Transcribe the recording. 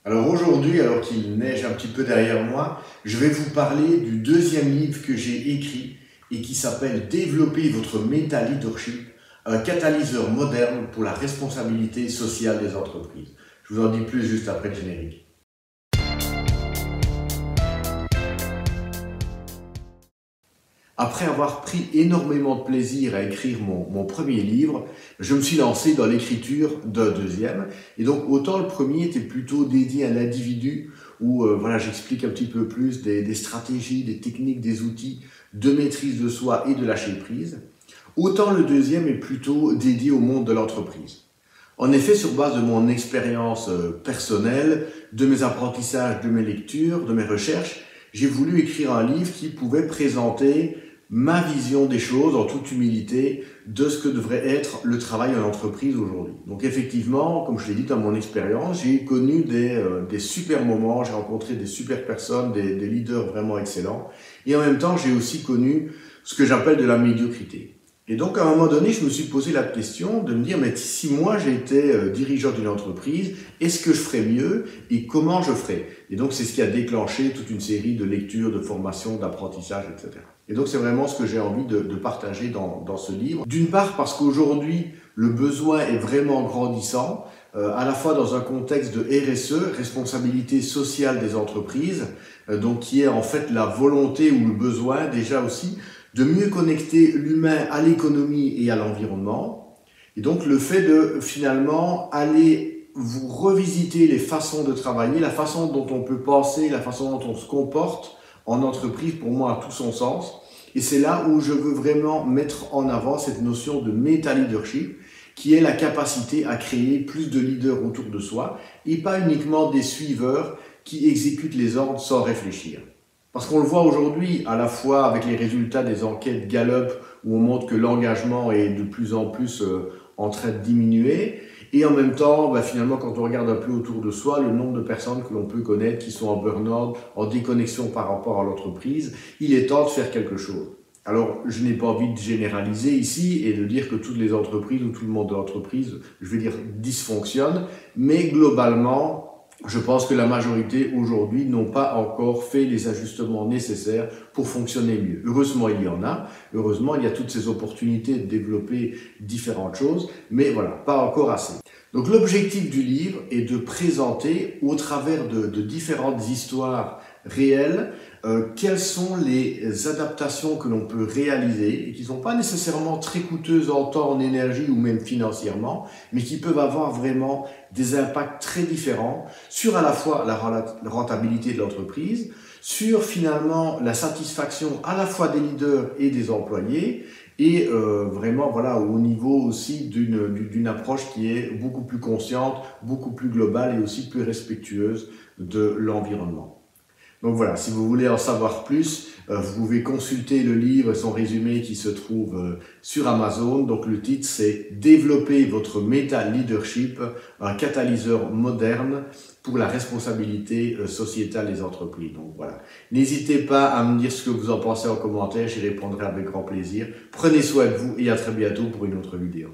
Alors aujourd'hui, alors qu'il neige un petit peu derrière moi, je vais vous parler du deuxième livre que j'ai écrit et qui s'appelle Développer votre méta-leadership, un catalyseur moderne pour la responsabilité sociale des entreprises. Je vous en dis plus juste après le générique. Après avoir pris énormément de plaisir à écrire mon premier livre, je me suis lancé dans l'écriture d'un deuxième. Et donc autant le premier était plutôt dédié à l'individu, où voilà, j'explique un petit peu plus des stratégies, des techniques, des outils de maîtrise de soi et de lâcher prise. Autant le deuxième est plutôt dédié au monde de l'entreprise. En effet, sur base de mon expérience personnelle, de mes apprentissages, de mes lectures, de mes recherches, j'ai voulu écrire un livre qui pouvait présenter ma vision des choses, en toute humilité, de ce que devrait être le travail en entreprise aujourd'hui. Donc effectivement, comme je l'ai dit dans mon expérience, j'ai connu des super moments, j'ai rencontré des super personnes, des leaders vraiment excellents, et en même temps, j'ai aussi connu ce que j'appelle de la médiocrité. Et donc, à un moment donné, je me suis posé la question de me dire, mais si moi j'étais dirigeant d'une entreprise, est-ce que je ferais mieux et comment je ferais? Et donc, c'est ce qui a déclenché toute une série de lectures, de formations, d'apprentissages, etc. Et donc, c'est vraiment ce que j'ai envie de partager dans ce livre. D'une part, parce qu'aujourd'hui, le besoin est vraiment grandissant, à la fois dans un contexte de RSE, responsabilité sociale des entreprises, donc qui est en fait la volonté ou le besoin déjà aussi de mieux connecter l'humain à l'économie et à l'environnement. Et donc le fait de finalement aller vous revisiter les façons de travailler, la façon dont on peut penser, la façon dont on se comporte en entreprise, pour moi, a tout son sens. Et c'est là où je veux vraiment mettre en avant cette notion de méta-leadership, qui est la capacité à créer plus de leaders autour de soi et pas uniquement des suiveurs qui exécutent les ordres sans réfléchir. Parce qu'on le voit aujourd'hui, à la fois avec les résultats des enquêtes Gallup, où on montre que l'engagement est de plus en plus en train de diminuer, et en même temps, finalement, quand on regarde un peu autour de soi, le nombre de personnes que l'on peut connaître qui sont en burn-out, en déconnexion par rapport à l'entreprise, il est temps de faire quelque chose. Alors, je n'ai pas envie de généraliser ici et de dire que toutes les entreprises ou tout le monde de l'entreprise, je vais dire, dysfonctionne, mais globalement, je pense que la majorité aujourd'hui n'ont pas encore fait les ajustements nécessaires pour fonctionner mieux. Heureusement, il y en a. Heureusement, il y a toutes ces opportunités de développer différentes choses, mais voilà, pas encore assez. Donc l'objectif du livre est de présenter au travers de différentes histoires réelles quelles sont les adaptations que l'on peut réaliser et qui ne sont pas nécessairement très coûteuses en temps, en énergie ou même financièrement, mais qui peuvent avoir vraiment des impacts très différents sur à la fois la rentabilité de l'entreprise, sur finalement la satisfaction à la fois des leaders et des employés, et vraiment voilà au niveau aussi d'une approche qui est beaucoup plus consciente, beaucoup plus globale et aussi plus respectueuse de l'environnement. Donc voilà, si vous voulez en savoir plus, vous pouvez consulter le livre et son résumé qui se trouve sur Amazon. Donc le titre c'est « Développer votre méta-leadership, un catalyseur moderne pour la responsabilité sociétale des entreprises ». Donc voilà, n'hésitez pas à me dire ce que vous en pensez en commentaire, j'y répondrai avec grand plaisir. Prenez soin de vous et à très bientôt pour une autre vidéo.